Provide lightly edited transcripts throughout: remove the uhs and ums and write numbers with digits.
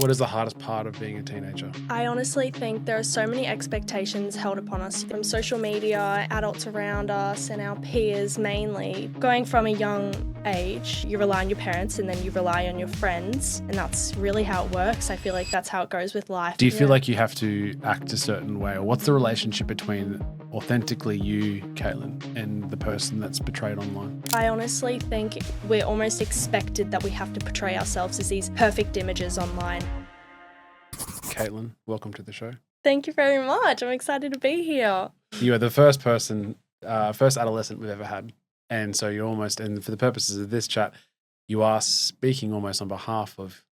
What is the hardest part of being a teenager? I honestly think there are so many expectations held upon us from social media, adults around us, and our peers mainly. Going from a young age, you rely on your parents and then you rely on your friends, and that's really how it works. I feel like that's how it goes with life. Do you feel like you have to act a certain way? Or what's the relationship between authentically you, Caitlin, and the person that's portrayed online? I honestly think we're almost expected that we have to portray ourselves as these perfect images online. Caitlin, welcome to the show. Thank you very much. I'm excited to be here. You are the first person, first adolescent we've ever had. And so you're almost, and for the purposes of this chat, you are speaking almost on behalf of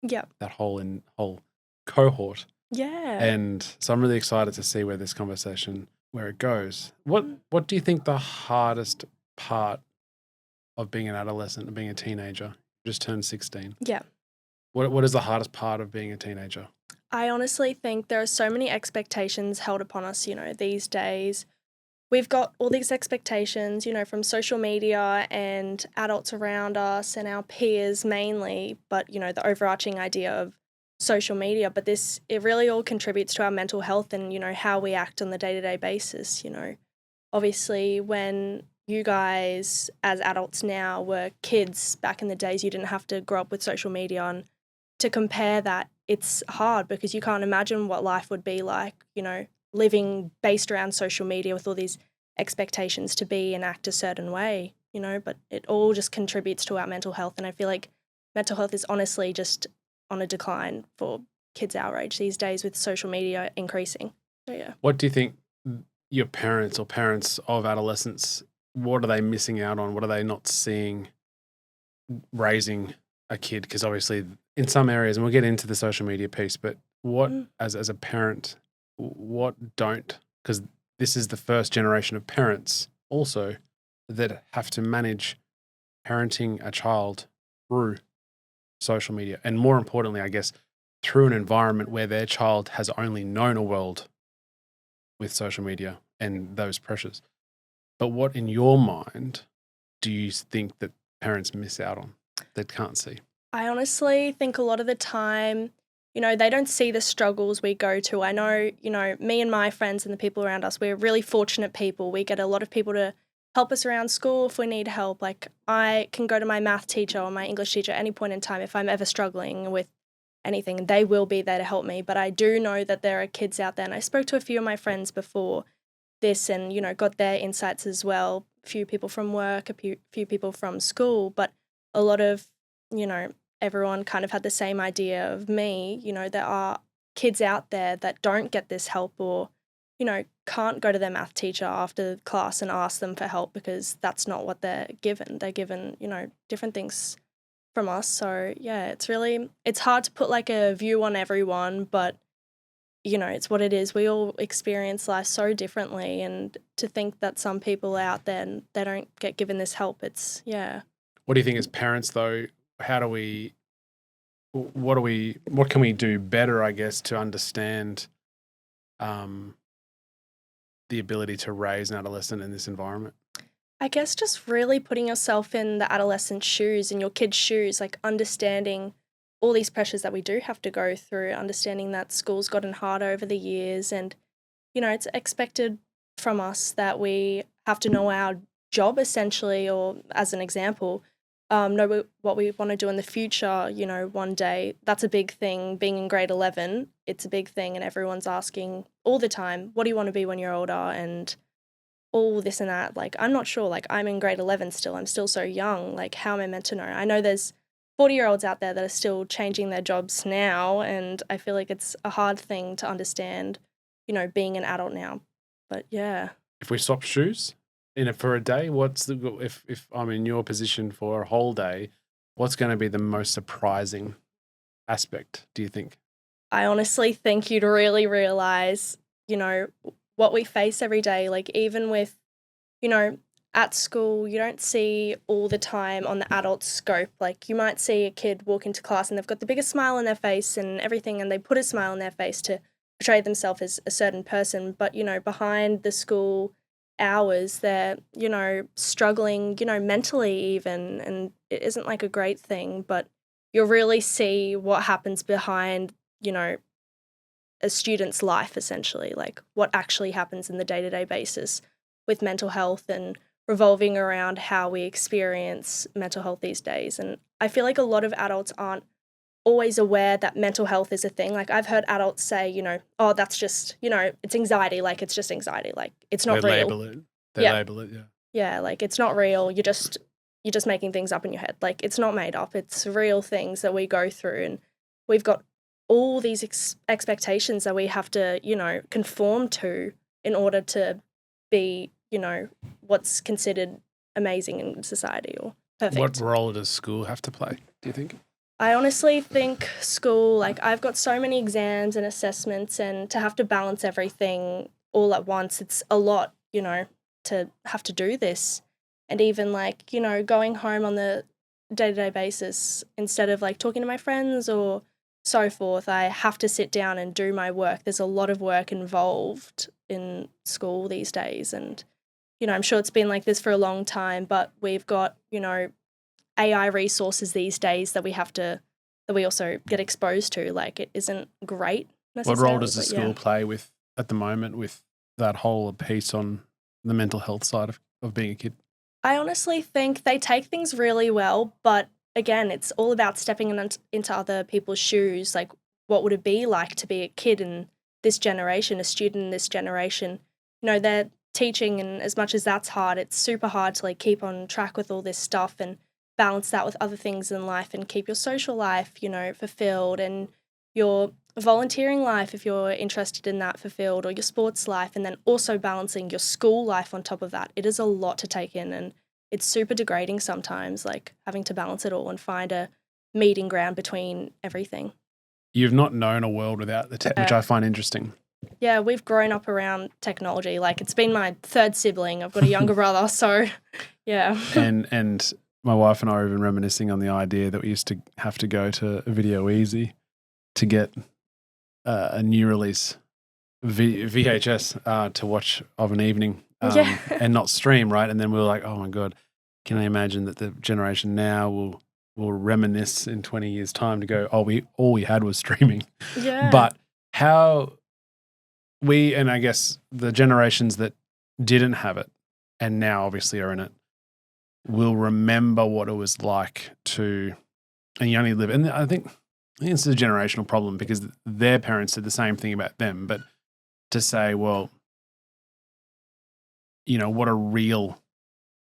Yep. that whole cohort. Yeah. And so I'm really excited to see where this conversation, where it goes. What do you think the hardest part of being an adolescent and being a teenager? You just turned 16. Yeah. What is the hardest part of being a teenager? I honestly think there are so many expectations held upon us, these days. We've got all these expectations, from social media and adults around us and our peers mainly, but, the overarching idea of social media. But it really all contributes to our mental health and, how we act on the day-to-day basis, Obviously, when you guys, as adults now, were kids back in the days, you didn't have to grow up with social media, and to compare that, it's hard because you can't imagine what life would be like, living based around social media with all these expectations to be and act a certain way, but it all just contributes to our mental health. And I feel like mental health is honestly just on a decline for kids our age these days with social media increasing. So, yeah. What do you think your parents or parents of adolescents, what are they missing out on? What are they not seeing raising a kid? Because obviously in some areas, and we'll get into the social media piece, but what, as a parent, what don't? Because this is the first generation of parents also that have to manage parenting a child through social media. And more importantly, I guess, through an environment where their child has only known a world with social media and those pressures. But what in your mind do you think that parents miss out on that can't see? I honestly think a lot of the time, they don't see the struggles we go to. I know, me and my friends and the people around us, we're really fortunate people. We get a lot of people to help us around school if we need help. Like, I can go to my math teacher or my English teacher at any point in time if I'm ever struggling with anything. They will be there to help me. But I do know that there are kids out there, and I spoke to a few of my friends before this and, got their insights as well. A few people from work, a few people from school, but a lot of, everyone kind of had the same idea of me. There are kids out there that don't get this help or, can't go to their math teacher after class and ask them for help because that's not what they're given. They're given, different things from us. So, yeah, it's hard to put like a view on everyone, but, it's what it is. We all experience life so differently, and to think that some people out there, they don't get given this help, yeah. What do you think as parents though? What can we do better, I guess, to understand the ability to raise an adolescent in this environment? I guess just really putting yourself in the adolescent's shoes, in your kid's shoes, like understanding all these pressures that we do have to go through, understanding that school's gotten harder over the years, and, it's expected from us that we have to know our job essentially, or as an example, know what we want to do in the future, one day. That's a big thing. Being in grade 11, it's a big thing, and everyone's asking all the time, what do you want to be when you're older? And all this and that. Like, I'm not sure. Like, I'm in grade 11 still. I'm still so young. Like, how am I meant to know? I know there's 40-year-olds out there that are still changing their jobs now, and I feel like it's a hard thing to understand, being an adult now. But yeah. If we swap shoes for a day, if I'm in your position for a whole day, what's going to be the most surprising aspect, do you think? I honestly think you'd really realize, what we face every day. Like, even with, at school, you don't see all the time on the adult scope. Like, you might see a kid walk into class and they've got the biggest smile on their face and everything, and they put a smile on their face to portray themselves as a certain person. But, behind the school hours, they're, struggling, mentally even, and it isn't like a great thing. But you'll really see what happens behind, a student's life, essentially, like what actually happens in the day-to-day basis with mental health and revolving around how we experience mental health these days. And I feel like a lot of adults aren't always aware that mental health is a thing. Like I've heard adults say, oh, that's just, it's anxiety, like it's just anxiety, like it's not They real. label it. They Yeah. label it, yeah. Yeah, like it's not real. You're just making things up in your head. Like it's not made up. It's real things that we go through, and we've got all these expectations that we have to, conform to in order to be, what's considered amazing in society or perfect. What role does school have to play, do you think? I honestly think school, like I've got so many exams and assessments, and to have to balance everything all at once, it's a lot, to have to do this. And even like, going home on the day-to-day basis, instead of like talking to my friends or so forth, I have to sit down and do my work. There's a lot of work involved in school these days. And, I'm sure it's been like this for a long time, but we've got, AI resources these days that we also get exposed to. Like it isn't great necessarily. What role does the school play with at the moment with that whole piece on the mental health side of being a kid? I honestly think they take things really well, but again, it's all about stepping into other people's shoes. Like, what would it be like to be a kid in this generation, a student in this generation? They're teaching, and as much as that's hard, it's super hard to like keep on track with all this stuff and balance that with other things in life and keep your social life, fulfilled, and your volunteering life, if you're interested in that, fulfilled, or your sports life, and then also balancing your school life on top of that. It is a lot to take in, and it's super degrading sometimes, like having to balance it all and find a meeting ground between everything. You've not known a world without the tech, which I find interesting. Yeah, we've grown up around technology. Like it's been my third sibling. I've got a younger brother, so yeah. And my wife and I were even reminiscing on the idea that we used to have to go to Video Easy to get a new release VHS to watch of an evening and not stream, right? And then we were like, oh my God, can I imagine that the generation now will reminisce in 20 years' time to go, oh, all we had was streaming. Yeah. But how and I guess the generations that didn't have it and now obviously are in it will remember what it was like to, and you only live, and I think it's a generational problem because their parents said the same thing about them, but to say, well, what a real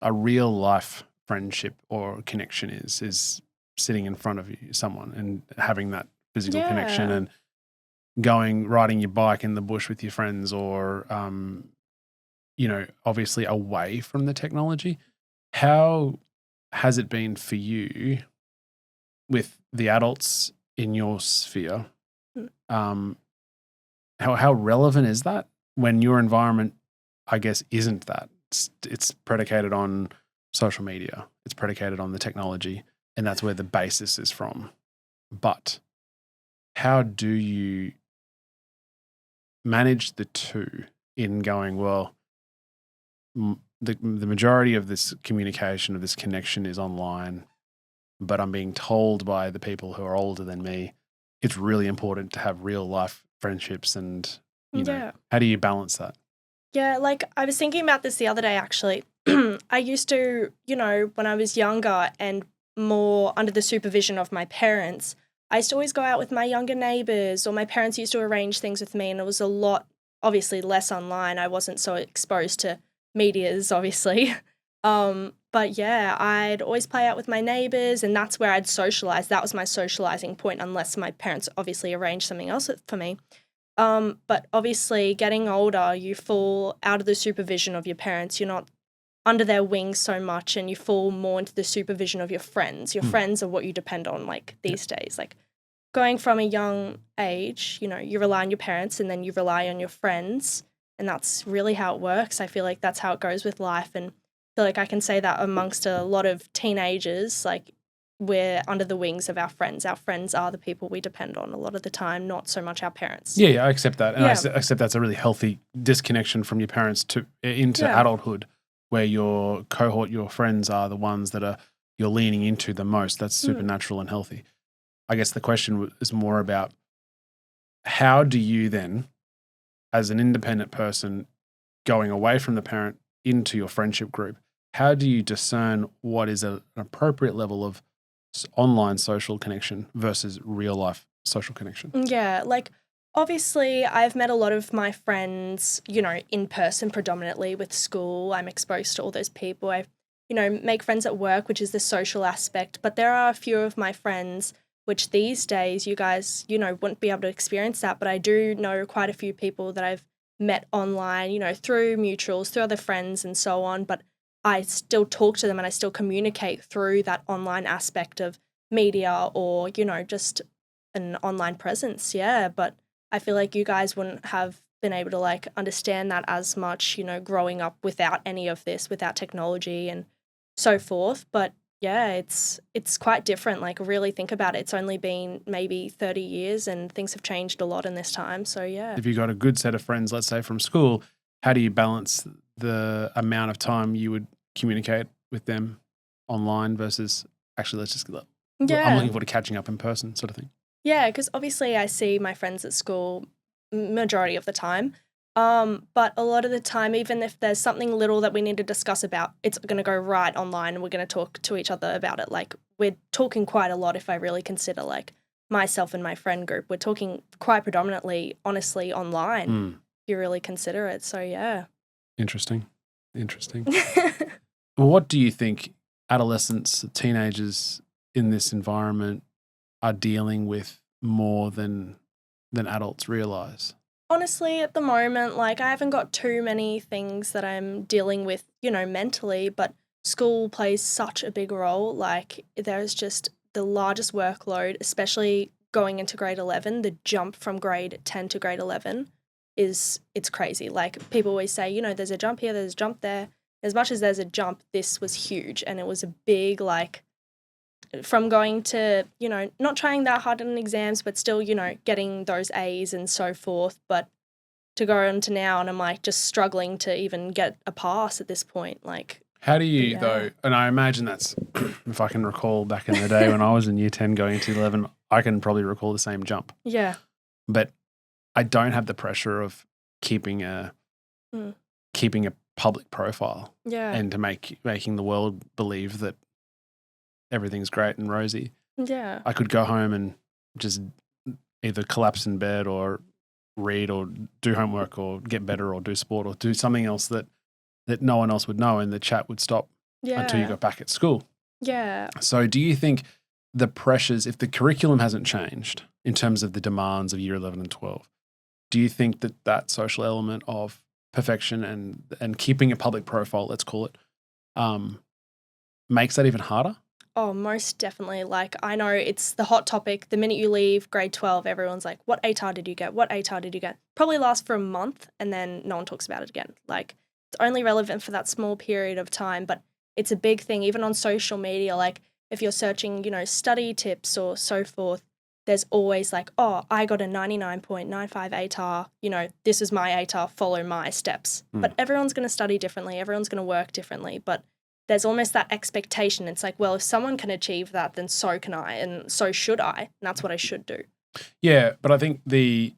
life friendship or connection is sitting in front of someone and having that physical connection and riding your bike in the bush with your friends or, obviously away from the technology. How has it been for you with the adults in your sphere? How relevant is that when your environment, I guess, isn't that? It's predicated on social media. It's predicated on the technology, and that's where the basis is from. But how do you manage the two in going, well, the majority of this communication, of this connection is online, but I'm being told by the people who are older than me, it's really important to have real life friendships and, how do you balance that? Yeah, like I was thinking about this the other day, actually. I used to, when I was younger and more under the supervision of my parents, I used to always go out with my younger neighbours, or my parents used to arrange things with me, and it was a lot, obviously, less online. I wasn't so exposed to medias, obviously. But yeah, I'd always play out with my neighbours, and that's where I'd socialise. That was my socialising point, unless my parents obviously arranged something else for me. But obviously, getting older, you fall out of the supervision of your parents. You're not under their wings so much, and you fall more into the supervision of your friends. Your friends are what you depend on, like, these days. Like, going from a young age, you rely on your parents, and then you rely on your friends, and that's really how it works. I feel like that's how it goes with life, and I feel like I can say that amongst a lot of teenagers, like, we're under the wings of our friends. Our friends are the people we depend on a lot of the time, not so much our parents. Yeah, I accept that. And I accept that's a really healthy disconnection from your parents into adulthood, where your cohort, your friends are the ones that you're leaning into the most. That's super natural and healthy. I guess the question is more about how do you then, as an independent person going away from the parent into your friendship group, how do you discern what is an appropriate level of online social connection versus real life social connection? Yeah, like obviously I've met a lot of my friends, in person predominantly with school. I'm exposed to all those people. I, make friends at work, which is the social aspect. But there are a few of my friends, which these days you guys, wouldn't be able to experience that. But I do know quite a few people that I've met online, through mutuals, through other friends and so on. But I still talk to them and I still communicate through that online aspect of media or, just an online presence, yeah. But I feel like you guys wouldn't have been able to like understand that as much, growing up without any of this, without technology and so forth. But yeah, it's quite different. Like really think about it. It's only been maybe 30 years and things have changed a lot in this time. So yeah. If you got a good set of friends, let's say from school, how do you balance the amount of time you would communicate with them online versus actually I'm Yeah. looking forward to catching up in person sort of thing? Yeah, because obviously I see my friends at school majority of the time. But a lot of the time, even if there's something little that we need to discuss about, it's going to go right online and we're going to talk to each other about it. Like we're talking quite a lot if I really consider like myself and my friend group. We're talking quite predominantly, honestly, online if you really consider it. So yeah. Interesting. What do you think adolescents, teenagers in this environment are dealing with more than adults realize? Honestly, at the moment, like I haven't got too many things that I'm dealing with, mentally, but school plays such a big role. Like there's just the largest workload, especially going into grade 11, the jump from grade 10 to grade 11 it's crazy. Like people always say, there's a jump here, there's a jump there. As much as there's a jump, this was huge and it was a big like from going to, not trying that hard in exams, but still, getting those A's and so forth. But to go on to now, and I'm like just struggling to even get a pass at this point. Like, how do you though? And I imagine that's if I can recall back in the day when I was in year 10 going into 11, I can probably recall the same jump. Yeah. But I don't have the pressure of keeping a public profile. Yeah. And to making the world believe that everything's great and rosy. Yeah. I could go home and just either collapse in bed or read or do homework or get better or do sport or do something else that no one else would know and the chat would stop until you got back at school. Yeah. So do you think the pressures, if the curriculum hasn't changed in terms of the demands of year 11 and 12, do you think that social element of perfection and keeping a public profile, let's call it, makes that even harder? Oh, most definitely. Like, I know it's the hot topic. The minute you leave grade 12, everyone's like, what ATAR did you get? What ATAR did you get? Probably lasts for a month and then no one talks about it again. Like, it's only relevant for that small period of time, but it's a big thing, even on social media. Like, if you're searching, study tips or so forth, there's always like, oh, I got a 99.95 ATAR. This is my ATAR, follow my steps. But everyone's going to study differently. Everyone's going to work differently. But there's almost that expectation. It's like, well, if someone can achieve that, then so can I, and so should I, and that's what I should do. Yeah, but I think we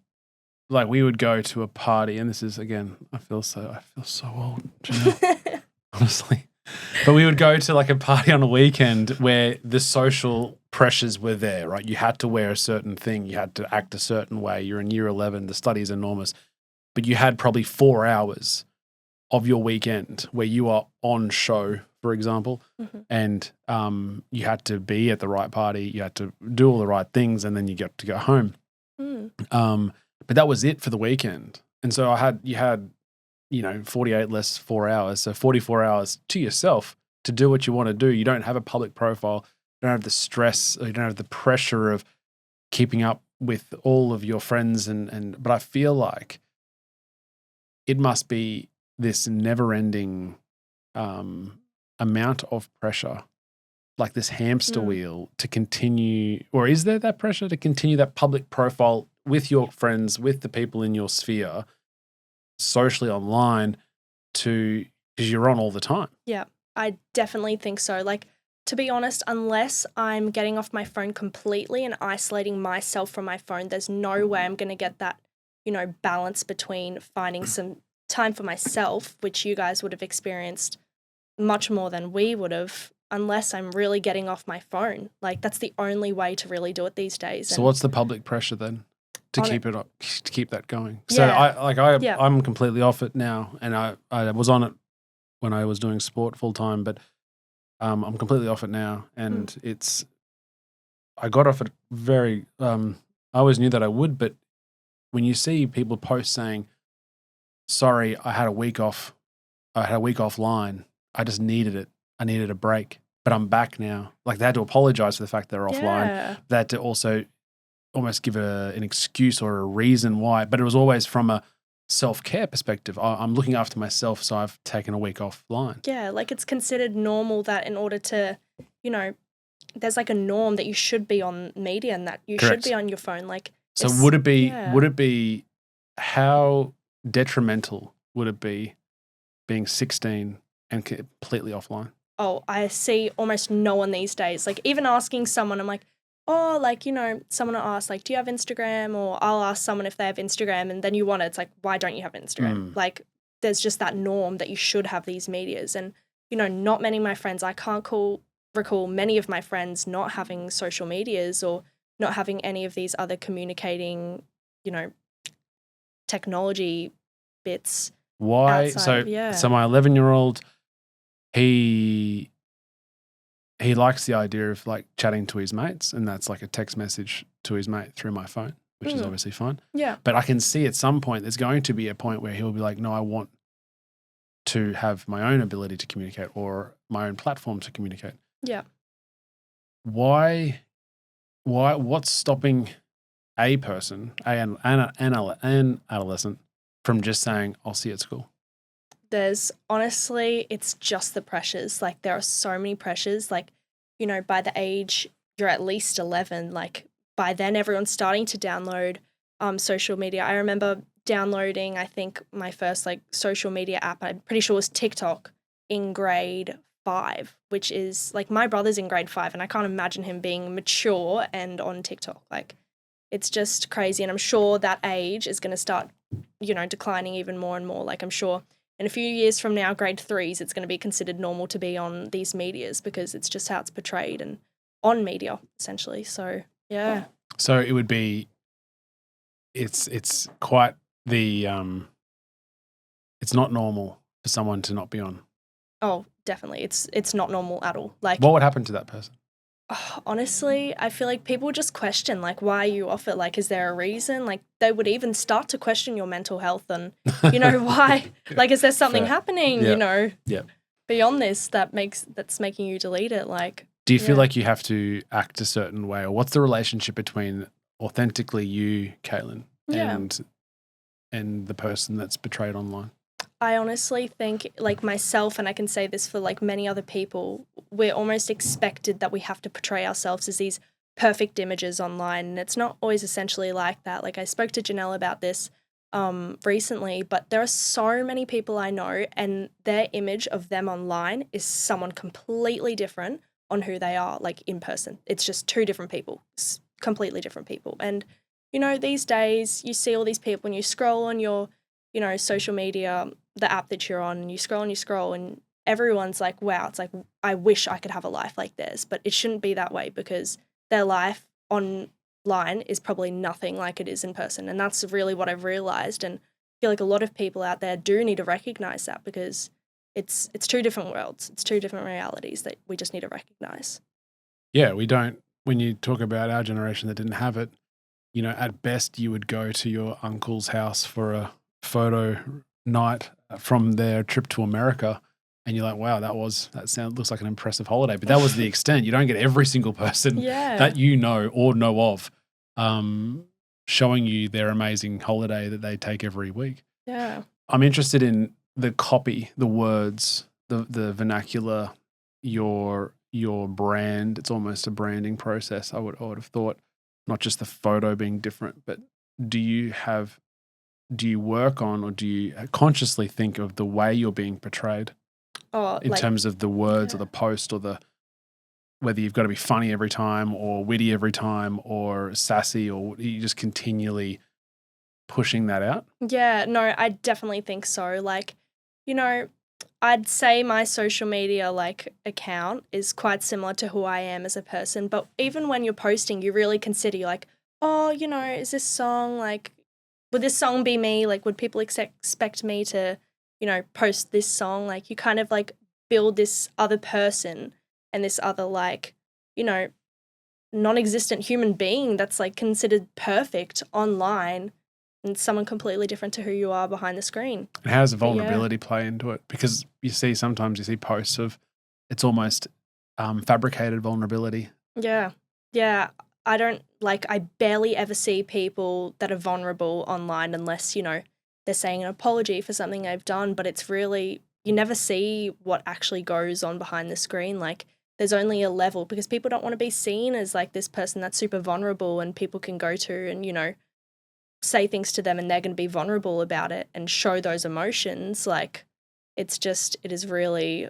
would go to a party, and this is again, I feel so old, Janelle, honestly. But we would go to like a party on a weekend where the social pressures were there, right? You had to wear a certain thing, you had to act a certain way. You're in year 11, the study's enormous, but you had probably 4 hours of your weekend where you are on show, for example, and you had to be at the right party, you had to do all the right things, and then you get to go home. But that was it for the weekend. And so you had 48 less 4 hours, so 44 hours to yourself to do what you want to do. You don't have a public profile, you don't have the stress, you don't have the pressure of keeping up with all of your friends, but I feel like it must be this never-ending amount of pressure, like this hamster wheel to continue, or is there that pressure to continue that public profile with your friends, with the people in your sphere, socially online, because you're on all the time? Yeah, I definitely think so. Like, to be honest, unless I'm getting off my phone completely and isolating myself from my phone, there's no way I'm going to get that, balance between finding some time for myself, which you guys would have experienced much more than we would have, unless I'm really getting off my phone. Like, that's the only way to really do it these days. So what's the public pressure then to keep it up, to keep that going? So Yeah. I'm completely off it now, and I was on it when I was doing sport full time, but I'm completely off it now, and I got off it very. I always knew that I would, but when you see people post saying, "Sorry, I had a week off. I had a week offline. I just needed it. I needed a break, but I'm back now." Like, they had to apologize for the fact they're offline. Yeah. They had to also almost give an excuse or a reason why, but it was always from a self-care perspective. I'm looking after myself, so I've taken a week offline. Yeah, like, it's considered normal that in order to, there's like a norm that you should be on media and that you Correct. should be on your phone. Like, so would it be how detrimental would it be being 16 and completely offline? Oh, I see almost no one these days. Like, even asking someone, I'm like, oh, like, someone will ask, like, do you have Instagram? Or I'll ask someone if they have Instagram, and then you want it. It's like, why don't you have Instagram? Like, there's just that norm that you should have these medias. And, not many of my friends, I can't recall many of my friends not having social medias or not having any of these other communicating, technology bits. Why? Outside, So my 11-year-old, he likes the idea of like chatting to his mates, and that's like a text message to his mate through my phone, which is obviously fine. Yeah. But I can see at some point there's going to be a point where he'll be like, no, I want to have my own ability to communicate or my own platform to communicate. Yeah. Why, what's stopping a person, an adolescent, from just saying, I'll see you at school? Honestly, it's just the pressures. Like, there are so many pressures. Like, by the age you're at least 11, like, by then everyone's starting to download social media. I remember downloading, I think, my first like social media app, I'm pretty sure was TikTok, in grade 5, which is like, my brother's in grade 5 and I can't imagine him being mature and on TikTok. Like, it's just crazy. And I'm sure that age is going to start, declining even more and more. Like, I'm sure in a few years from now, grade 3s, it's going to be considered normal to be on these medias because it's just how it's portrayed and on media, essentially. So, yeah. So it would be, it's quite the, it's not normal for someone to not be on. Oh, definitely. It's not normal at all. Like, what would happen to that person? Honestly, I feel like people just question, like, why are you off it? Like, is there a reason? Like, they would even start to question your mental health and, why? Like, is there something happening, beyond this that's making you delete it? Like, do you feel like you have to act a certain way? Or what's the relationship between authentically you, Caitlin, and the person that's portrayed online? I honestly think, like, myself, and I can say this for like many other people, we're almost expected that we have to portray ourselves as these perfect images online, and it's not always essentially like that. Like, I spoke to Janelle about this recently, but there are so many people I know, and their image of them online is someone completely different on who they are, like, in person. It's just two different people, completely different people. And these days you see all these people, and you scroll on your social media, the app that you're on, and you scroll, and everyone's like, wow, it's like, I wish I could have a life like theirs, but it shouldn't be that way because their life online is probably nothing like it is in person. And that's really what I've realized. And I feel like a lot of people out there do need to recognize that because it's two different worlds. It's two different realities that we just need to recognize. Yeah, we don't, when you talk about our generation that didn't have it, at best you would go to your uncle's house for a photo night from their trip to America, and you're like, wow, looks like an impressive holiday. But that was the extent. You don't get every single person that you know or know of showing you their amazing holiday that they take every week. Yeah. I'm interested in the copy, the words, the vernacular, your brand. It's almost a branding process, I would have thought, not just the photo being different. But do you work on, or do you consciously think of the way you're being portrayed in terms of the words or the post or the whether you've got to be funny every time or witty every time or sassy, or you just continually pushing that out? Yeah, no, I definitely think so. Like, you know, I'd say my social media like account is quite similar to who I am as a person. But even when you're posting, you really consider you're like, oh, is this song like, would this song be me? Like, would people expect me to, post this song? Like, you kind of like build this other person and this other like, you know, non-existent human being that's like considered perfect online and someone completely different to who you are behind the screen. And how does the But yeah. vulnerability play into it? Because sometimes you see posts of it's almost fabricated vulnerability. Yeah. Yeah. I barely ever see people that are vulnerable online unless, they're saying an apology for something they've done, but it's really, you never see what actually goes on behind the screen. Like, there's only a level because people don't want to be seen as like this person that's super vulnerable and people can go to and, say things to them and they're going to be vulnerable about it and show those emotions. Like, it is really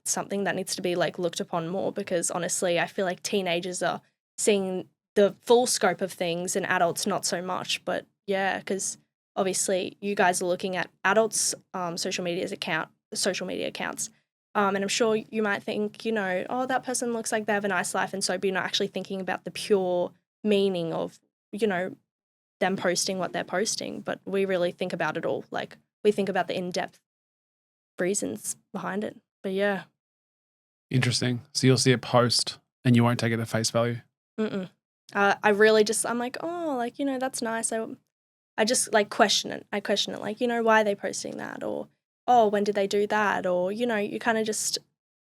something that needs to be like looked upon more because honestly, I feel like teenagers are seeing the full scope of things and adults not so much. But yeah, because obviously you guys are looking at adults' social media accounts. And I'm sure you might think, oh, that person looks like they have a nice life. And so, but you're not actually thinking about the pure meaning of, them posting what they're posting. But we really think about it all. Like, we think about the in-depth reasons behind it. But yeah. Interesting. So you'll see a post and you won't take it at face value? Mm-mm. I really just, I'm like, oh, like, that's nice. I just like question it. I question it, like, why are they posting that? Or, oh, when did they do that? Or, you kind of just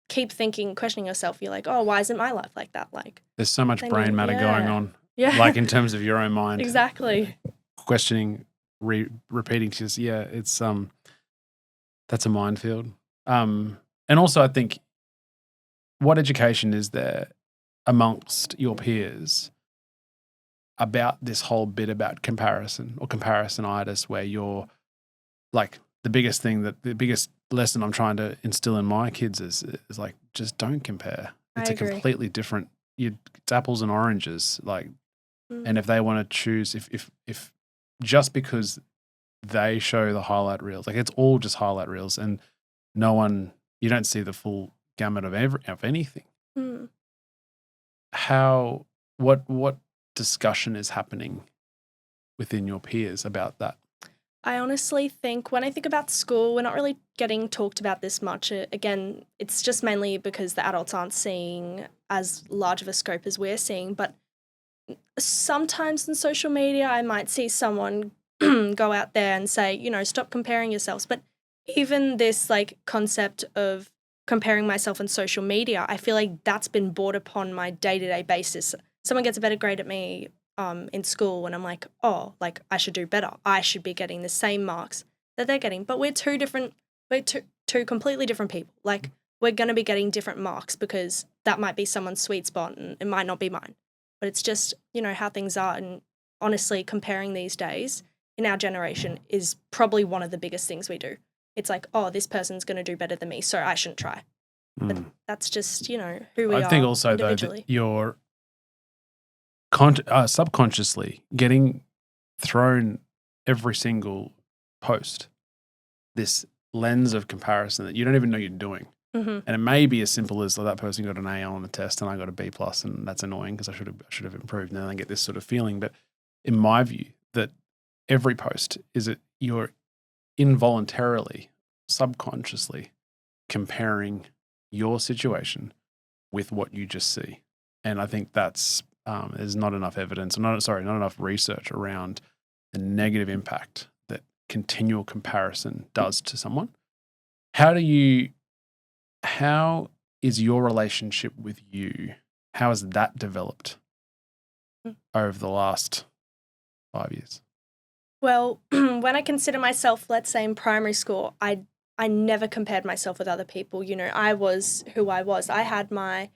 keep questioning yourself. You're like, oh, why isn't my life like that? Like, there's so much brain matter going on. Yeah. Like in terms of your own mind. Exactly. Questioning, repeating to just, it's, that's a minefield. And also I think, what education is there amongst your peers about this whole bit about comparison or comparisonitis, where you're like the biggest lesson I'm trying to instill in my kids is like, just don't compare. It's a completely different, it's apples and oranges. Like, and if they want to choose, if just because they show the highlight reels, like it's all just highlight reels and you don't see the full gamut of anything. Mm. What discussion is happening within your peers about that? I honestly think when I think about school, we're not really getting talked about this much. Again, it's just mainly because the adults aren't seeing as large of a scope as we're seeing. But sometimes in social media, I might see someone go out there and say, stop comparing yourselves. But even this like concept of comparing myself on social media, I feel like that's been brought upon my day-to-day basis. Someone gets a better grade at me in school and I'm like, oh, like I should do better. I should be getting the same marks that they're getting. But we're two completely different people. Like, we're going to be getting different marks because that might be someone's sweet spot and it might not be mine. But it's just, how things are. And honestly, comparing these days in our generation is probably one of the biggest things we do. It's like, oh, this person's going to do better than me, so I shouldn't try. But that's just, who we are. I think also, though, that you're subconsciously getting thrown every single post this lens of comparison that you don't even know you're doing. Mm-hmm. And it may be as simple as, that person got an A on the test and I got a B+, and that's annoying because I should have improved. And then I get this sort of feeling. But in my view, that every post is that you're involuntarily, subconsciously comparing your situation with what you just see. And I think that's there's not enough evidence, not enough research around the negative impact that continual comparison does to someone. How is your relationship with you? How has that developed over the last 5 years? Well, when I consider myself, let's say in primary school, I never compared myself with other people. I was who I was. I had my,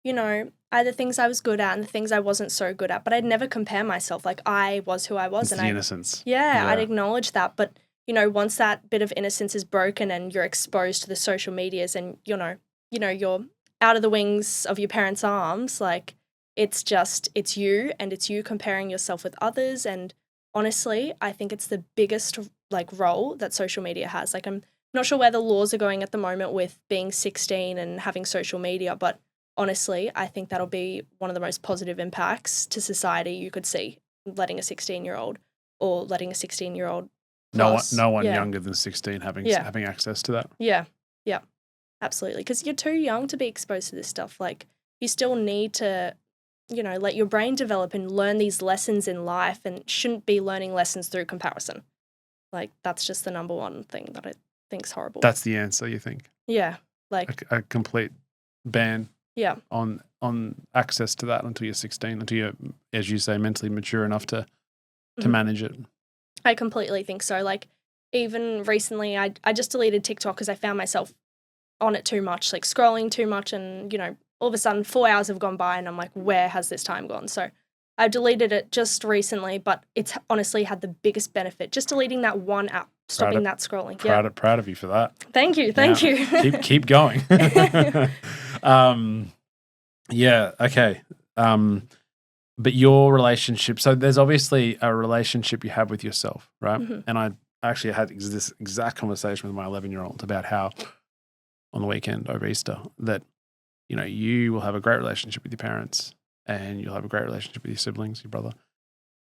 I had the things I was good at and the things I wasn't so good at, but I'd never compare myself. Like, I was who I was. It's the innocence. Yeah, I'd acknowledge that. But, once that bit of innocence is broken and you're exposed to the social medias and, you're out of the wings of your parents' arms, like it's you, and it's you comparing yourself with others. And honestly, I think it's the biggest like role that social media has. Like I'm not sure where the laws are going at the moment with being 16 and having social media, but honestly, I think that'll be one of the most positive impacts to society you could see, letting a 16-year-old or letting a 16-year-old plus. No one Yeah. younger than 16 having access to that. Yeah. Yeah. Absolutely. Because you're too young to be exposed to this stuff. Like, you still need to, let your brain develop and learn these lessons in life, and shouldn't be learning lessons through comparison. Like, that's just the number one thing that I think's horrible. That's the answer, you think? Yeah. Like a complete ban yeah. on access to that until you're 16, until you're, as you say, mentally mature enough to manage it. I completely think so. Like, even recently, I just deleted TikTok because I found myself on it too much, like scrolling too much, and all of a sudden 4 hours have gone by and I'm like, where has this time gone? So I deleted it just recently, but it's honestly had the biggest benefit, just deleting that one app, stopping that scrolling. Proud of you for that. Thank you you. keep going. Yeah, okay. But your relationship, so there's obviously a relationship you have with yourself, right? Mm-hmm. And I actually had this exact conversation with my 11-year-old about how on the weekend over Easter that, you will have a great relationship with your parents, and you'll have a great relationship with your siblings, your brother.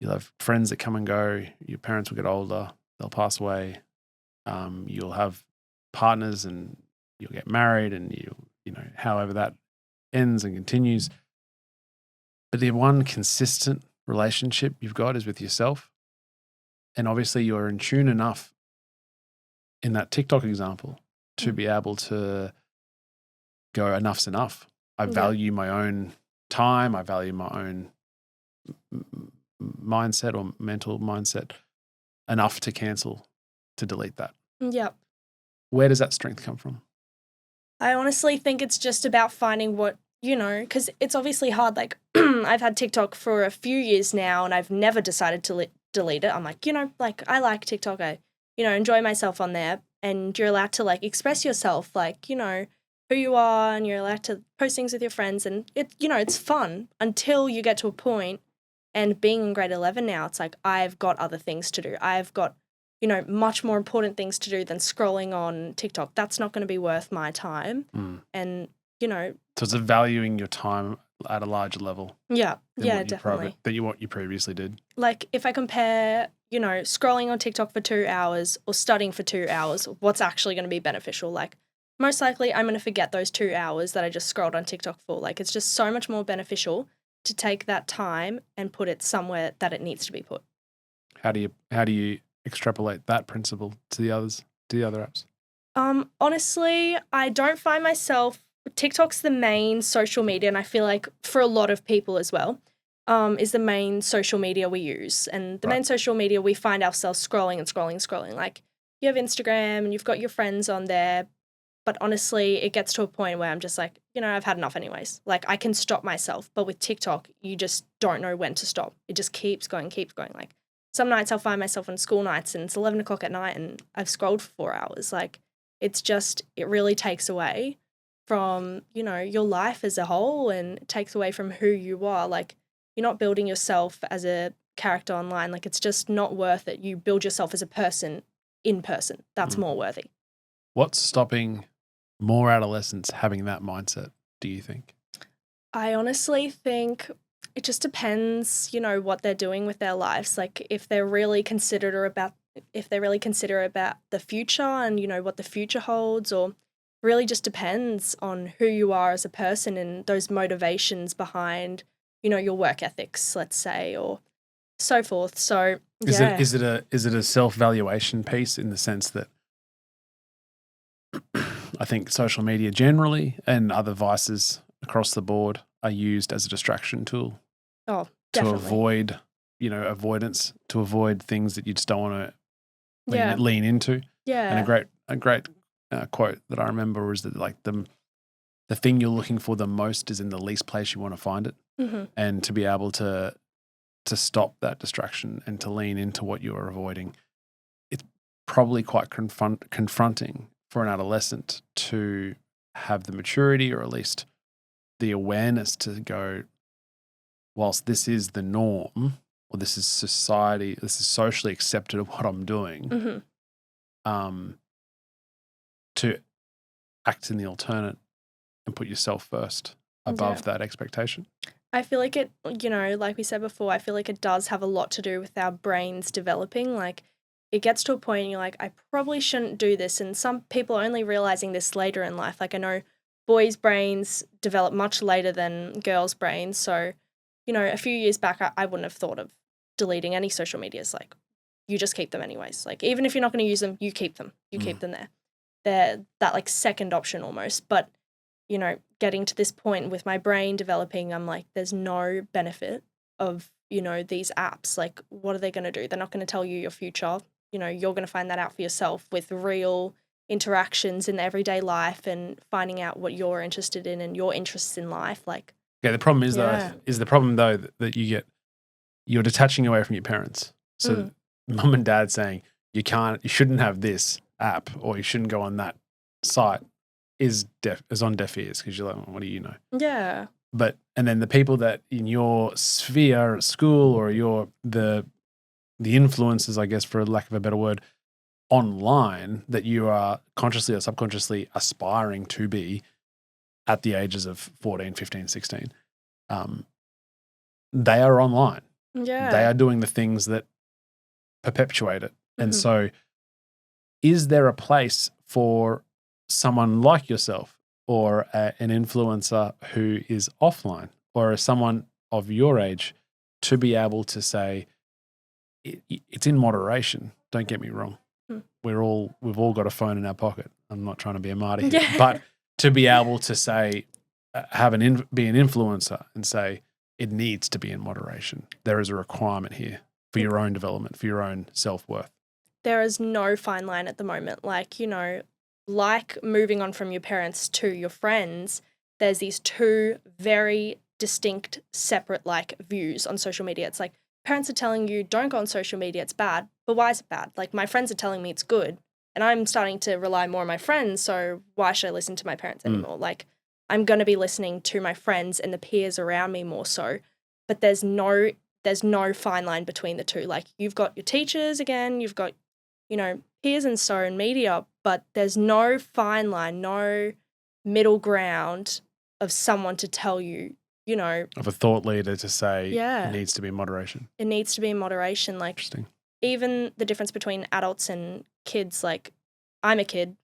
You'll have friends that come and go. Your parents will get older. They'll pass away. You'll have partners, and you'll get married, and however that ends and continues. But the one consistent relationship you've got is with yourself. And obviously you're in tune enough in that TikTok example to be able to go, enough's enough. I value my own time. I value my own mindset or mental mindset enough to cancel, to delete that. Yep. Where does that strength come from? I honestly think it's just about finding what, because it's obviously hard. Like, I've had TikTok for a few years now, and I've never decided to delete it. I'm like, I like TikTok. I, enjoy myself on there, and you're allowed to, like, express yourself, like, who you are, and you're allowed to post things with your friends, and it's fun until you get to a point. And being in grade 11 now, it's like, I've got other things to do. I've got, much more important things to do than scrolling on TikTok. That's not going to be worth my time. And, So it's valuing your time at a larger level. Yeah, definitely. Than what you previously did. Like, if I compare, scrolling on TikTok for 2 hours or studying for 2 hours, what's actually going to be beneficial? Like, most likely I'm going to forget those 2 hours that I just scrolled on TikTok for. Like, it's just so much more beneficial to take that time and put it somewhere that it needs to be put. How do you extrapolate that principle to the other apps? Honestly, I don't find myself, TikTok's the main social media, and I feel like for a lot of people as well, is the main social media we use. And the main social media, we find ourselves scrolling and scrolling and scrolling. Like, you have Instagram and you've got your friends on there, but honestly, it gets to a point where I'm just like, I've had enough anyways. Like, I can stop myself, but with TikTok, you just don't know when to stop. It just keeps going. Like, some nights I'll find myself on school nights and it's 11 o'clock at night and I've scrolled for 4 hours. Like, it really takes away from, your life as a whole, and it takes away from who you are. Like, you're not building yourself as a character online. Like, it's just not worth it. You build yourself as a person in person. That's more worthy. What's stopping more adolescents having that mindset, do you think? I honestly think it just depends, what they're doing with their lives. Like, if they're really considerate about the future and, what the future holds, or really just depends on who you are as a person and those motivations behind, your work ethics, let's say, or so forth. So, yeah. Is it a self-valuation piece, in the sense that I think social media generally and other vices across the board are used as a distraction tool? Oh, definitely. To avoid, avoidance, to avoid things that you just don't want to lean into. Yeah. And a great quote that I remember was that, like, the thing you're looking for the most is in the least place you want to find it. Mm-hmm. And to be able to stop that distraction and to lean into what you are avoiding, it's probably quite confronting for an adolescent to have the maturity, or at least the awareness to go, whilst this is the norm, or this is society, this is socially accepted of what I'm doing, to act in the alternate and put yourself first above that expectation. I feel like it, like we said before, I feel like it does have a lot to do with our brains developing. Like, it gets to a point and you're like, I probably shouldn't do this. And some people are only realizing this later in life. Like, I know boys' brains develop much later than girls' brains. So, a few years back, I wouldn't have thought of deleting any social medias. Like, you just keep them anyways. Like, even if you're not going to use them, you keep them. You keep them there. They're that, like, second option almost. But, getting to this point with my brain developing, I'm like, there's no benefit of, these apps. Like, what are they going to do? They're not going to tell you your future. You're going to find that out for yourself with real interactions in everyday life and finding out what you're interested in and your interests in life. Like, yeah, the problem is that you're detaching away from your parents. So mum and dad saying you shouldn't have this app or you shouldn't go on that site is on deaf ears, because you're like, well, what do you know? Yeah. And then the people that in your sphere at school, or the influences, I guess, for lack of a better word, online, that you are consciously or subconsciously aspiring to be at the ages of 14, 15, 16, they are online. Yeah. They are doing the things that perpetuate it. And so is there a place for someone like yourself, or an influencer who is offline, or someone of your age, to be able to say it's in moderation? Don't get me wrong. We've all got a phone in our pocket. I'm not trying to be a martyr here, but to be able to say, be an influencer and say it needs to be in moderation. There is a requirement here for your own development, for your own self-worth. There is no fine line at the moment. Like, like moving on from your parents to your friends, there's these two very distinct, separate, like, views on social media. It's like, parents are telling you, don't go on social media, it's bad. But why is it bad? Like, my friends are telling me it's good, and I'm starting to rely more on my friends, so why should I listen to my parents anymore? Like, I'm going to be listening to my friends and the peers around me more so. But there's no fine line between the two. Like, you've got your teachers again, you've got, peers and so in media, but there's no fine line, no middle ground of someone to tell you, of a thought leader to say it needs to be in moderation. It needs to be in moderation. Like, Interesting. Even the difference between adults and kids, like, I'm a kid,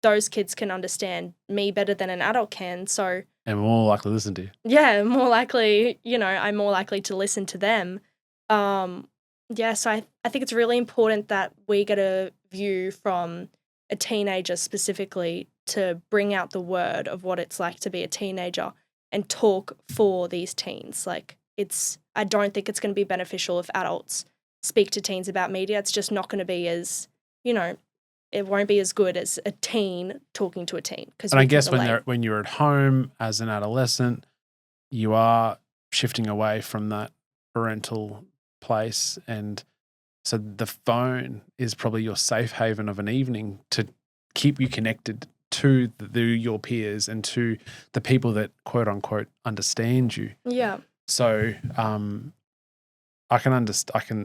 those kids can understand me better than an adult can. So, and more likely to listen to you. Yeah, more likely, I'm more likely to listen to them. So I think it's really important that we get a view from a teenager specifically to bring out the word of what it's like to be a teenager and talk for these teens. Like, I don't think it's going to be beneficial if adults speak to teens about media. It's just not going to be as, it won't be as good as a teen talking to a teen. And I guess when you're at home as an adolescent, you are shifting away from that parental place, and so the phone is probably your safe haven of an evening to keep you connected to your peers and to the people that quote unquote understand you. Yeah. So I can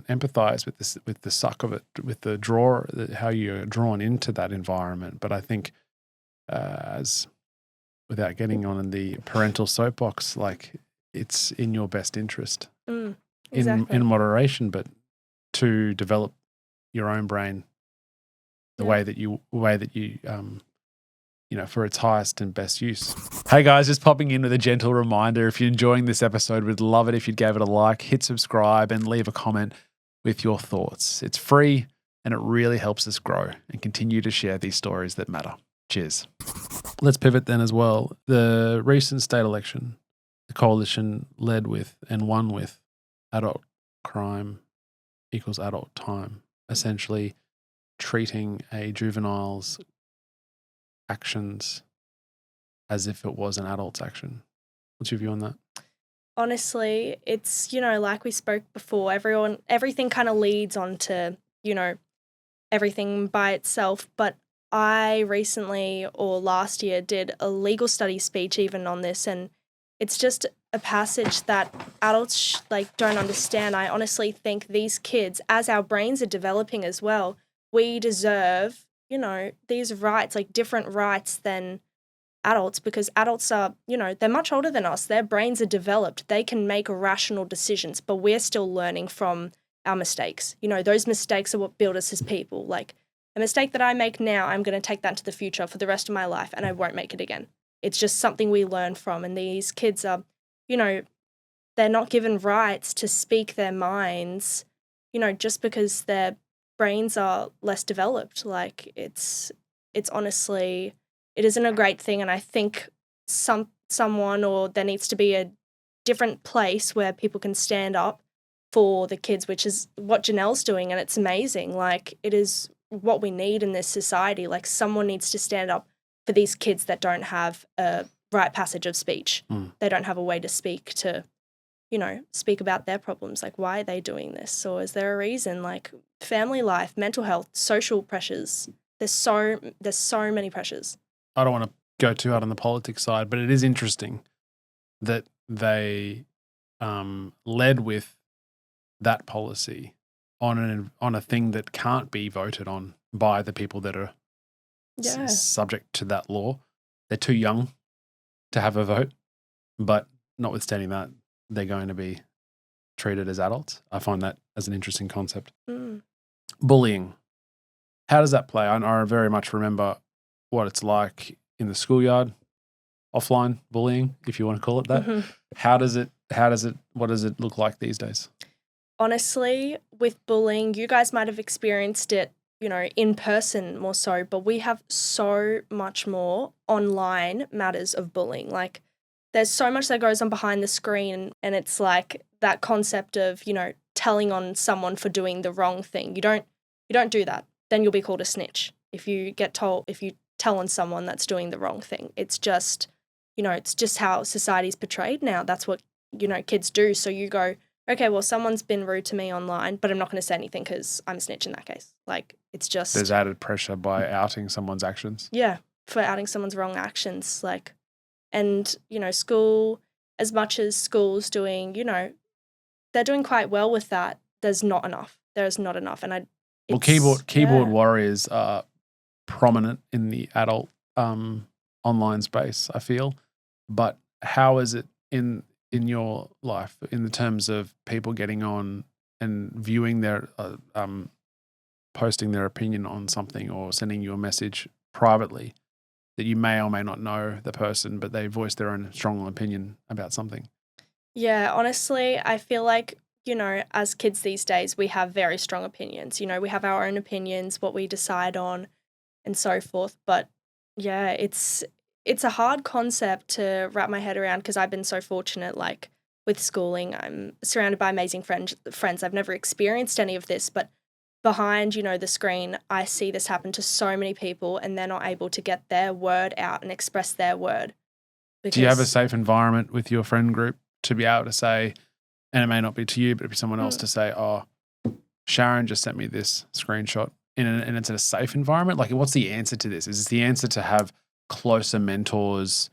empathize with the suck of it, with the how you're drawn into that environment. But I think without getting on in the parental soapbox, like, it's in your best interest exactly. in moderation, but to develop your own brain the way that you for its highest and best use. Hey guys, just popping in with a gentle reminder. If you're enjoying this episode, we'd love it if you'd give it a like, hit subscribe, and leave a comment with your thoughts. It's free and it really helps us grow and continue to share these stories that matter. Cheers. Let's pivot then as well. The recent state election, the coalition led with and won with adult crime equals adult time, essentially treating a juvenile's actions as if it was an adult's action. What's your view on that? Honestly, it's, like we spoke before, everything kind of leads on to, everything by itself. But I recently or last year did a legal studies speech even on this, and it's just a passage that adults like don't understand. I honestly think these kids, as our brains are developing as well, we deserve, you know, these rights, like different rights than adults, because adults are, you know, they're much older than us. Their brains are developed. They can make rational decisions, but we're still learning from our mistakes. You know, those mistakes are what build us as people. Like a mistake that I make now, I'm going to take that into the future for the rest of my life and I won't make it again. It's just something we learn from. And these kids are, you know, they're not given rights to speak their minds, you know, just because their brains are less developed. Like it's honestly, it isn't a great thing. And I think someone, or there needs to be a different place where people can stand up for the kids, which is what Janelle's doing, and it's amazing. Like it is what we need in this society. Like someone needs to stand up for these kids that don't have a right passage of speech. They don't have a way to speak to, you know, speak about their problems. Like, why are they doing this? Or is there a reason? Like family life, mental health, social pressures. There's so many pressures. I don't want to go too hard on the politics side, but it is interesting that they led with that policy on a thing that can't be voted on by the people that are subject to that law. They're too young to have a vote, but notwithstanding that, they're going to be treated as adults. I find that as an interesting concept. Bullying. How does that play? I very much remember what it's like in the schoolyard, offline bullying, if you want to call it that. What does it look like these days? Honestly, with bullying, you guys might have experienced it, you know, in person more so, but we have so much more online matters of bullying. Like there's so much that goes on behind the screen, and it's like that concept of, you know, telling on someone for doing the wrong thing. You don't do that. Then you'll be called a snitch. If you tell on someone that's doing the wrong thing. It's just, you know, it's just how society's portrayed now. That's what, you know, kids do. So you go, okay, well, someone's been rude to me online, but I'm not going to say anything because I'm a snitch in that case. Like, it's just... There's added pressure by outing someone's actions. Yeah, for outing someone's wrong actions. Like, and, you know, school, as much as school's doing, you know, they're doing quite well with that, there's not enough. There's not enough. And keyboard warriors are prominent in the adult online space, I feel. But how is it in your life in the terms of people getting on and viewing their posting their opinion on something or sending you a message privately that you may or may not know the person, but they voice their own strong opinion about something? Yeah, honestly, I feel like, you know, as kids these days, we have very strong opinions. You know, we have our own opinions, what we decide on and so forth. But yeah, it's a hard concept to wrap my head around, because I've been so fortunate, like with schooling, I'm surrounded by amazing friends. I've never experienced any of this, but behind, you know, the screen, I see this happen to so many people, and they're not able to get their word out and express their word. Do you have a safe environment with your friend group to be able to say, and it may not be to you, but it'd be someone else to say, oh, Sharon just sent me this screenshot, and it's in a safe environment? Like, what's the answer to this? Is the answer to have closer mentors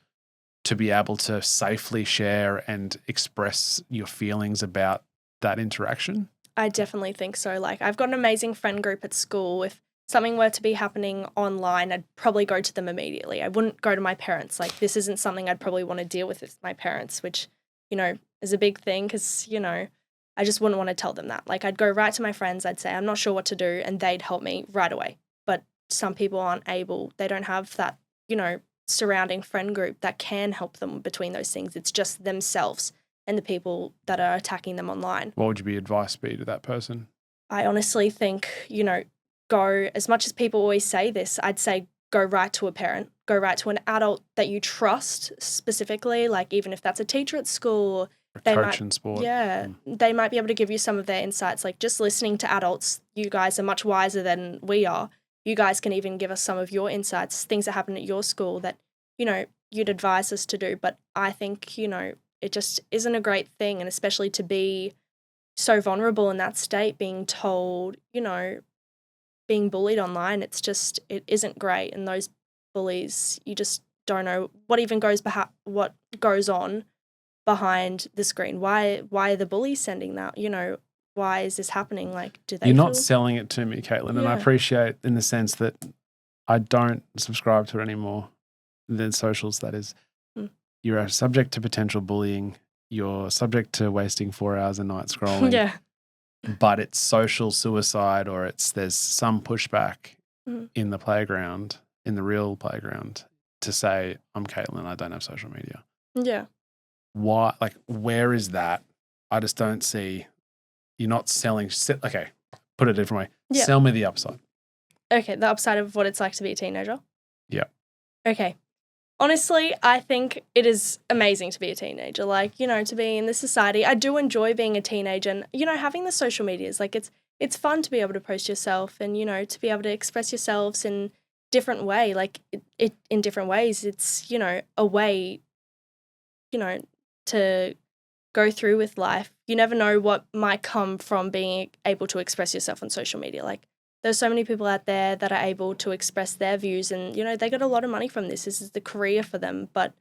to be able to safely share and express your feelings about that interaction? I definitely think so. Like, I've got an amazing friend group at school. If something were to be happening online, I'd probably go to them immediately. I wouldn't go to my parents. Like, this isn't something I'd probably want to deal with my parents, which, you know, is a big thing, because, you know, I just wouldn't want to tell them that. Like, I'd go right to my friends. I'd say, I'm not sure what to do, and they'd help me right away. But some people aren't able. They don't have that, you know, surrounding friend group that can help them between those things. It's just themselves and the people that are attacking them online. What would your advice be to that person? I honestly think, you know, go, as much as people always say this, I'd say go right to a parent, go right to an adult that you trust specifically, like even if that's a teacher at school. A coach in sport. Yeah, they might be able to give you some of their insights. Like, just listening to adults, you guys are much wiser than we are. You guys can even give us some of your insights, things that happen at your school that, you know, you'd advise us to do. But I think, you know, it just isn't a great thing, and especially to be so vulnerable in that state, being told, you know, being bullied online, it isn't great. And those bullies, you just don't know what even goes on behind the screen? Why are the bullies sending that? You know, why is this happening? Like, do they You're feel? not selling it to me, Caitlin, and I Yeah. appreciate in the sense that I don't subscribe to it anymore than socials, that is. Mm. You're subject to potential bullying. You're subject to wasting 4 hours a night scrolling. Yeah. But it's social suicide, or there's some pushback Mhm. in the playground, in the real playground, to say, I'm Caitlin, I don't have social media. Yeah. Why? Like, where is that? I just don't see. You're not selling. Okay, put it a different way. Yeah. Sell me the upside. Okay, the upside of what it's like to be a teenager? Yeah. Okay. Honestly, I think it is amazing to be a teenager. Like, you know, to be in this society. I do enjoy being a teenager and, you know, having the social medias. Like, it's fun to be able to post yourself and, you know, to be able to express yourselves in different way. Like, it in different ways. It's, you know, a way, you know, to go through with life. You never know what might come from being able to express yourself on social media. Like, there's so many people out there that are able to express their views and, you know, they get a lot of money from this. This is the career for them. But,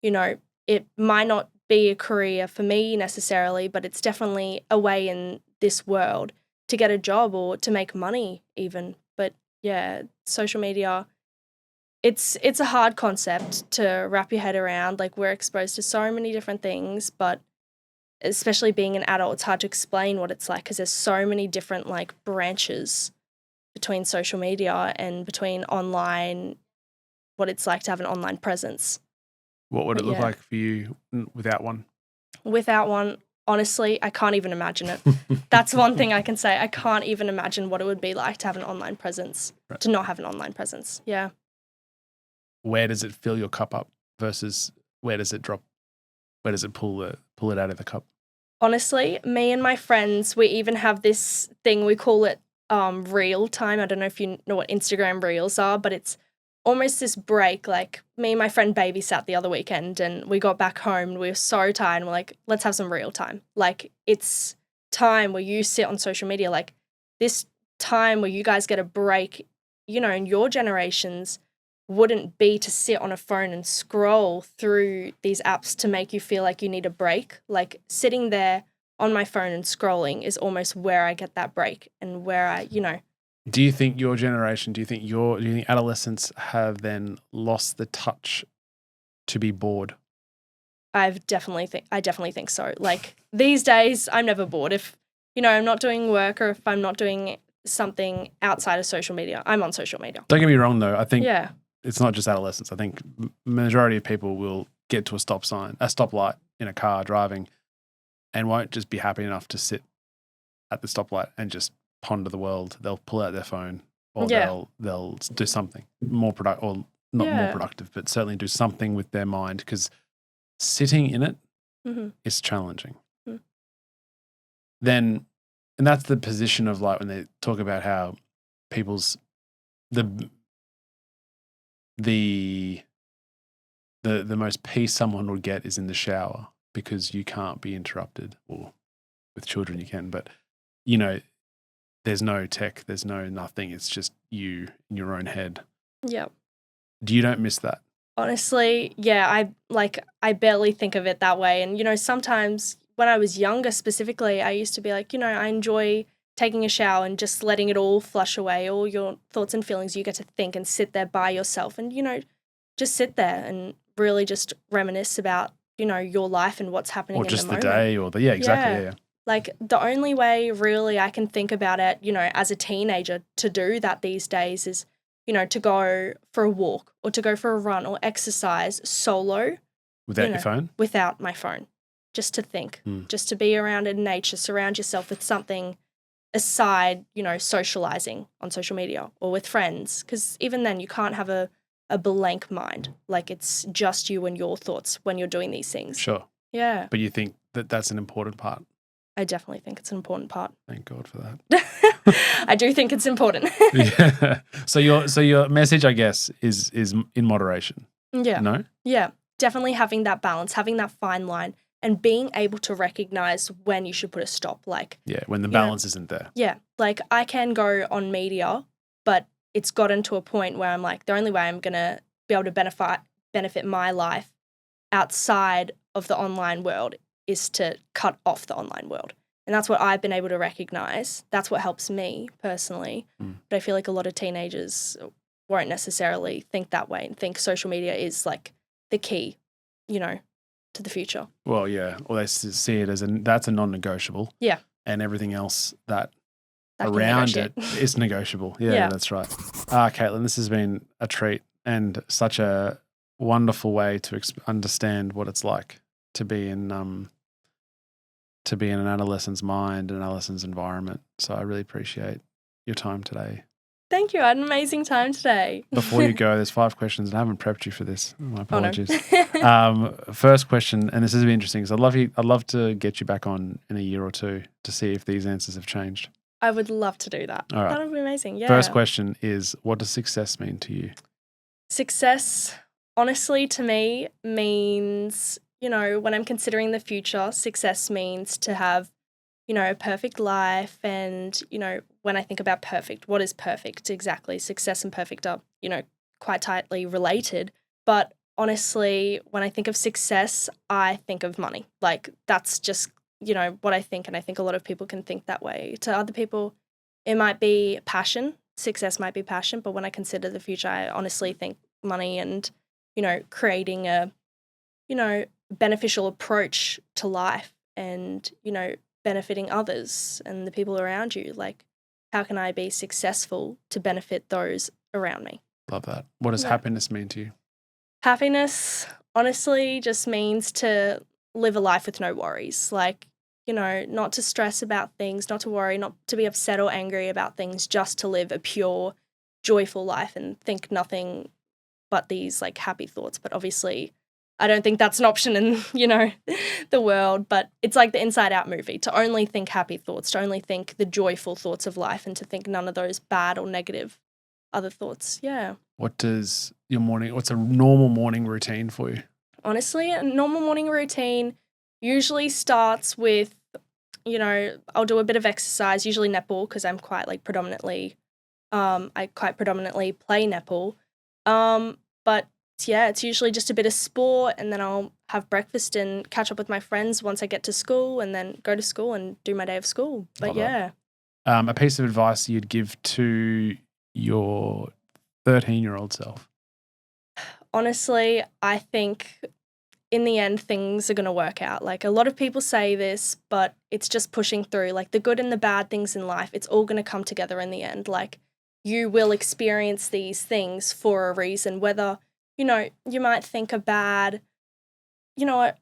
you know, it might not be a career for me necessarily, but it's definitely a way in this world to get a job or to make money even. But yeah, social media, it's a hard concept to wrap your head around. Like, we're exposed to so many different things, but especially being an adult, it's hard to explain what it's like because there's so many different like branches between social media and between online, what it's like to have an online presence. What would it But look yeah. like for you without one? Without one, honestly, I can't even imagine it. That's one thing I can say. I can't even imagine what it would be like to have an online presence, Right. to not have an online presence. Yeah. Where does it fill your cup up versus where does it drop? Where does it pull it out of the cup? Honestly, me and my friends, we even have this thing, we call it reel time. I don't know if you know what Instagram reels are, but it's almost this break. Like, me and my friend babysat the other weekend and we got back home and we were so tired and we're like, let's have some real time. Like, it's time where you sit on social media, like this time where you guys get a break, you know, in your generations wouldn't be to sit on a phone and scroll through these apps to make you feel like you need a break. Like, sitting there on my phone and scrolling is almost where I get that break and where I, you know. Do you think your generation, do you think adolescents have then lost the touch to be bored? I definitely think so. Like, these days, I'm never bored. If, you know, I'm not doing work or if I'm not doing something outside of social media, I'm on social media. Don't get me wrong though. I think Yeah. it's not just adolescents. I think majority of people will get to a stoplight in a car driving and won't just be happy enough to sit at the stoplight and just ponder the world. They'll pull out their phone or Yeah. they'll do something more productive, or not more Yeah. productive, but certainly do something with their mind, because sitting in it Mm-hmm. is challenging. Mm. And that's the position of, like, when they talk about how people's the most peace someone would get is in the shower, because you can't be interrupted, or with children you can, but you know, there's no tech, there's no nothing. It's just you in your own head. Yeah. You don't miss that? Honestly, yeah, I barely think of it that way. And, you know, sometimes when I was younger specifically, I used to be like, you know, I enjoy taking a shower and just letting it all flush away, all your thoughts and feelings. You get to think and sit there by yourself and, you know, just sit there and really just reminisce about, you know, your life and what's happening Or in just the the moment. day, or yeah, exactly. Yeah. Yeah. Like, the only way really I can think about it, you know, as a teenager to do that these days is, you know, to go for a walk or to go for a run or exercise solo. Without you know, your phone? Without my phone. Just to think, just to be around in nature, surround yourself with something aside, you know, socializing on social media or with friends. Because even then you can't have a blank mind. Like, it's just you and your thoughts when you're doing these things. Sure. Yeah. But you think that that's an important part? I definitely think it's an important part. Thank God for that. I do think it's important. Yeah. So your message, I guess, is in moderation. Yeah. No? Yeah. Definitely having that balance, having that fine line, and being able to recognize when you should put a stop. Like, Yeah, when the balance isn't there. yeah, like, I can go on media, but it's gotten to a point where I'm like, the only way I'm going to be able to benefit my life outside of the online world is to cut off the online world. And that's what I've been able to recognize. That's what helps me personally. But I feel like a lot of teenagers won't necessarily think that way and think social media is like the key, to the future. Well, yeah. Or they see it as that's a non-negotiable. Yeah. And everything else that can around it negotiate. is negotiable. Yeah, that's right. Caitlin, this has been a treat and such a wonderful way to understand what it's like to be in an adolescent's mind, an adolescent's environment. So I really appreciate your time today. Thank you. I had an amazing time today. Before you go, there's 5 questions, and I haven't prepped you for this. My apologies. Oh, no. First question, and this is interesting because I'd love to get you back on in a year or two to see if these answers have changed. I would love to do that. All right. That would be amazing. Yeah. First question is, what does success mean to you? Success, honestly, to me means, when I'm considering the future, success means to have, a perfect life. And, when I think about perfect, what is perfect exactly? Success and perfect are, quite tightly related. But honestly, when I think of success, I think of money. Like, that's just, what I think. And I think a lot of people can think that way. To other people, it might be passion. Success might be passion. But when I consider the future, I honestly think money and, creating a, beneficial approach to life and, benefiting others and the people around you. Like, how can I be successful to benefit those around me? Love that. What does happiness mean to you? Happiness, honestly, just means to live a life with no worries. Like, not to stress about things, not to worry, not to be upset or angry about things, just to live a pure, joyful life and think nothing but these like happy thoughts. But obviously, I don't think that's an option in, the world, but it's like the Inside Out movie, to only think happy thoughts, to only think the joyful thoughts of life and to think none of those bad or negative other thoughts. Yeah. What's a normal morning routine for you? Honestly, a normal morning routine usually starts with, I'll do a bit of exercise, usually netball, because I'm quite like predominantly play netball. But yeah, it's usually just a bit of sport, and then I'll have breakfast and catch up with my friends once I get to school, and then go to school and do my day of school. But a piece of advice you'd give to your 13-year-old self? Honestly, I think in the end things are going to work out. Like, a lot of people say this, but it's just pushing through. Like, the good and the bad things in life, it's all going to come together in the end. Like, you will experience these things for a reason, whether you might think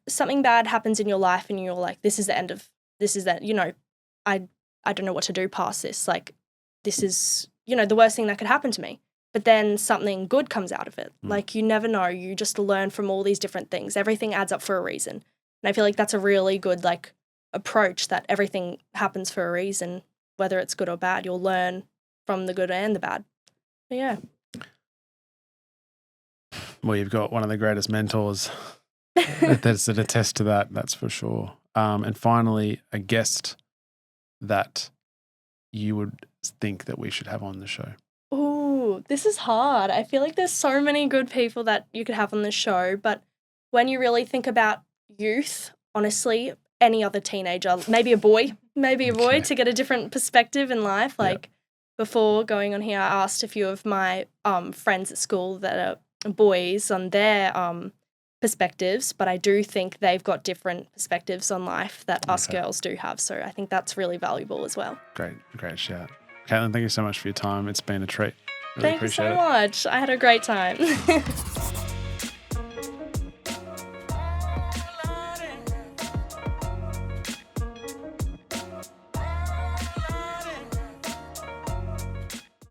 something bad happens in your life and you're like, I don't know what to do past this. Like, this is, the worst thing that could happen to me. But then something good comes out of it. Like, you never know. You just learn from all these different things. Everything adds up for a reason. And I feel like that's a really good, like, approach, that everything happens for a reason, whether it's good or bad. You'll learn from the good and the bad. But yeah. Well, you've got one of the greatest mentors that attest to that, that's for sure. And finally, a guest that you would think that we should have on the show. Ooh, this is hard. I feel like there's so many good people that you could have on the show, but when you really think about youth, honestly, any other teenager, maybe a boy to get a different perspective in life. Like, before going on here, I asked a few of my friends at school that are boys on their perspectives, but I do think they've got different perspectives on life that us girls do have. So I think that's really valuable as well. Great shout. Caitlin, thank you so much for your time. It's been a treat. Really Thank you so much. I had a great time.